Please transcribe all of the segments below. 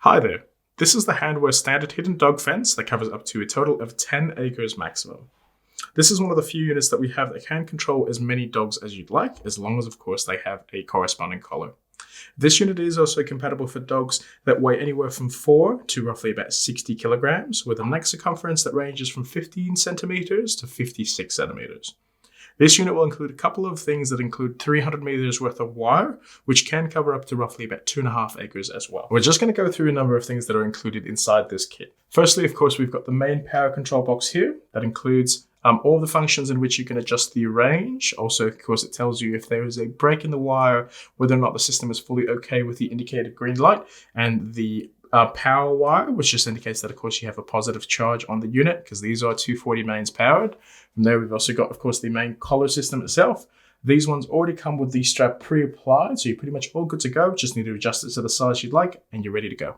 Hi there. This is the Houndware standard hidden dog fence that covers up to a total of 10 acres maximum. This is one of the few units that we have that can control as many dogs as you'd like, as long as of course they have a corresponding collar. This unit is also compatible for dogs that weigh anywhere from 4 to roughly about 60 kilograms, with a neck circumference that ranges from 15 centimeters to 56 centimeters. This unit will include a couple of things that include 300 meters worth of wire, which can cover up to roughly about 2.5 acres as well. We're just going to go through a number of things that are included inside this kit. Firstly, of course, we've got the main power control box here that includes all the functions in which you can adjust the range. Also, of course, it tells you if there is a break in the wire, whether or not the system is fully okay with the indicated green light, and the power wire, which just indicates that, of course, you have a positive charge on the unit because these are 240 mains powered. From there, we've also got, of course, the main collar system itself. These ones already come with the strap pre-applied, so you're pretty much all good to go. Just need to adjust it to the size you'd like, and you're ready to go.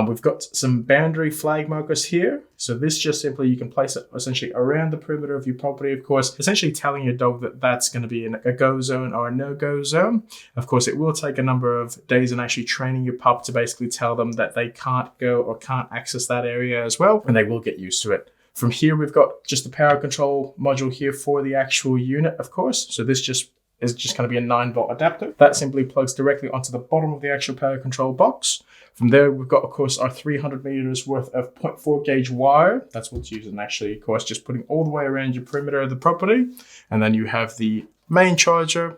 We've got some boundary flag markers here. So this just simply, you can place it essentially around the perimeter of your property, of course, essentially telling your dog that that's going to be in a go zone or a no-go zone. Of course, it will take a number of days in actually training your pup to basically tell them that they can't go or can't access that area as well, and they will get used to it. From here, we've got just the power control module here for the actual unit, of course. So this is just going to be a 9-volt adapter. That simply plugs directly onto the bottom of the actual power control box. From there, we've got, of course, our 300 meters worth of 0.4 gauge wire. That's what's used in actually, of course, just putting all the way around your perimeter of the property. And then you have the main charger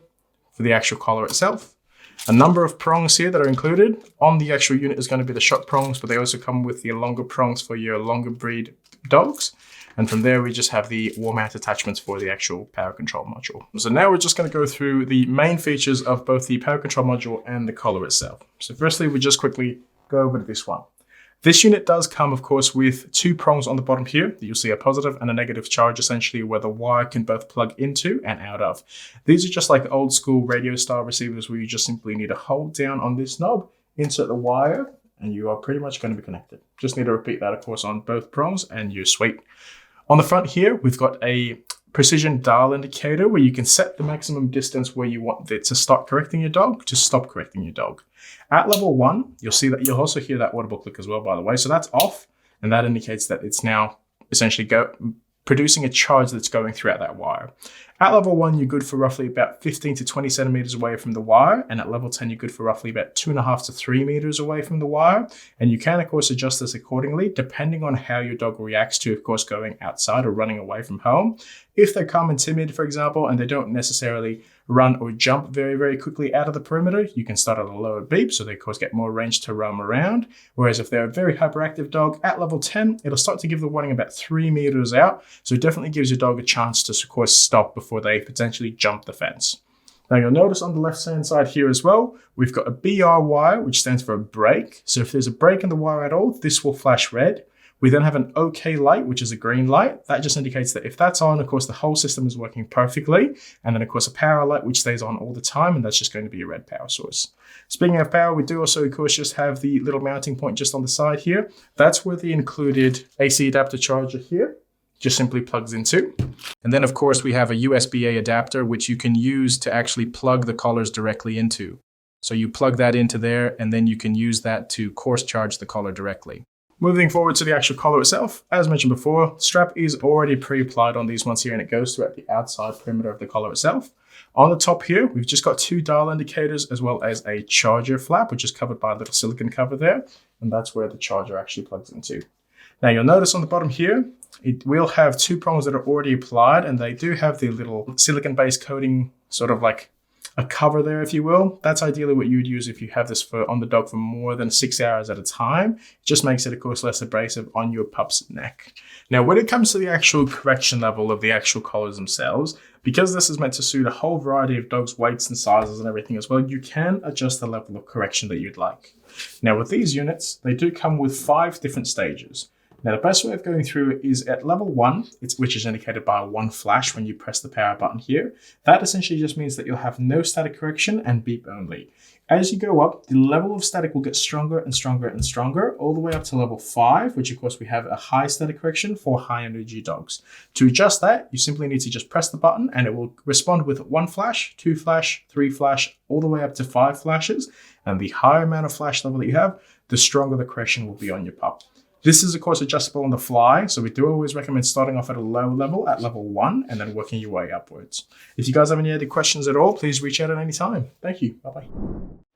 for the actual collar itself. A number of prongs here that are included. On the actual unit is going to be the shock prongs, but they also come with the longer prongs for your longer breed dogs. And from there, we just have the wall mount attachments for the actual power control module. So now we're just going to go through the main features of both the power control module and the collar itself. So firstly, we just quickly go over to this one. This unit does come, of course, with 2 prongs on the bottom here. You'll see a positive and a negative charge, essentially, where the wire can both plug into and out of. These are just like old school radio style receivers where you just simply need to hold down on this knob, insert the wire, and you are pretty much going to be connected. Just need to repeat that, of course, on both prongs, and you're sweet. On the front here, we've got a precision dial indicator where you can set the maximum distance where you want it to start correcting your dog to stop correcting your dog. At level 1, you'll see that you'll also hear that audible click as well, by the way. So that's off, and that indicates that it's now essentially producing a charge that's going throughout that wire. At level 1, you're good for roughly about 15 to 20 centimeters away from the wire. And at level 10, you're good for roughly about 2.5 to 3 meters away from the wire. And you can, of course, adjust this accordingly, depending on how your dog reacts to, of course, going outside or running away from home. If they're calm and timid, for example, and they don't necessarily run or jump very, very quickly out of the perimeter, you can start at a lower beep, so they, of course, get more range to roam around. Whereas if they're a very hyperactive dog, at level 10, it'll start to give the warning about 3 meters out. So it definitely gives your dog a chance to, of course, stop before they potentially jump the fence. Now you'll notice on the left-hand side here as well, we've got a BR wire, which stands for a break. So if there's a break in the wire at all, this will flash red. We then have an OK light, which is a green light. That just indicates that if that's on, of course, the whole system is working perfectly. And then, of course, a power light, which stays on all the time, and that's just going to be a red power source. Speaking of power, we do also, of course, just have the little mounting point just on the side here. That's where the included AC adapter charger here just simply plugs into. And then, of course, we have a USB-A adapter, which you can use to actually plug the collars directly into. So you plug that into there, and then you can use that to course charge the collar directly. Moving forward to the actual collar itself, as mentioned before, strap is already pre-applied on these ones here, and it goes throughout the outside perimeter of the collar itself. On the top here, we've just got 2 dial indicators as well as a charger flap, which is covered by a little silicone cover there, and that's where the charger actually plugs into. Now you'll notice on the bottom here, it will have 2 prongs that are already applied, and they do have the little silicone-based coating, sort of like a cover there, if you will. That's ideally what you would use if you have this on the dog for more than 6 hours at a time. It just makes it, of course, less abrasive on your pup's neck. Now, when it comes to the actual correction level of the actual collars themselves, because this is meant to suit a whole variety of dogs' weights and sizes and everything as well, you can adjust the level of correction that you'd like. Now, with these units, they do come with 5 different stages. Now, the best way of going through it is at level 1, which is indicated by 1 flash when you press the power button here. That essentially just means that you'll have no static correction and beep only. As you go up, the level of static will get stronger and stronger and stronger, all the way up to level 5, which of course we have a high static correction for high energy dogs. To adjust that, you simply need to just press the button and it will respond with 1 flash, 2 flash, 3 flash, all the way up to 5 flashes. And the higher amount of flash level that you have, the stronger the correction will be on your pup. This is, of course, adjustable on the fly, so we do always recommend starting off at a low level, at level 1, and then working your way upwards. If you guys have any other questions at all, please reach out at any time. Thank you. Bye-bye.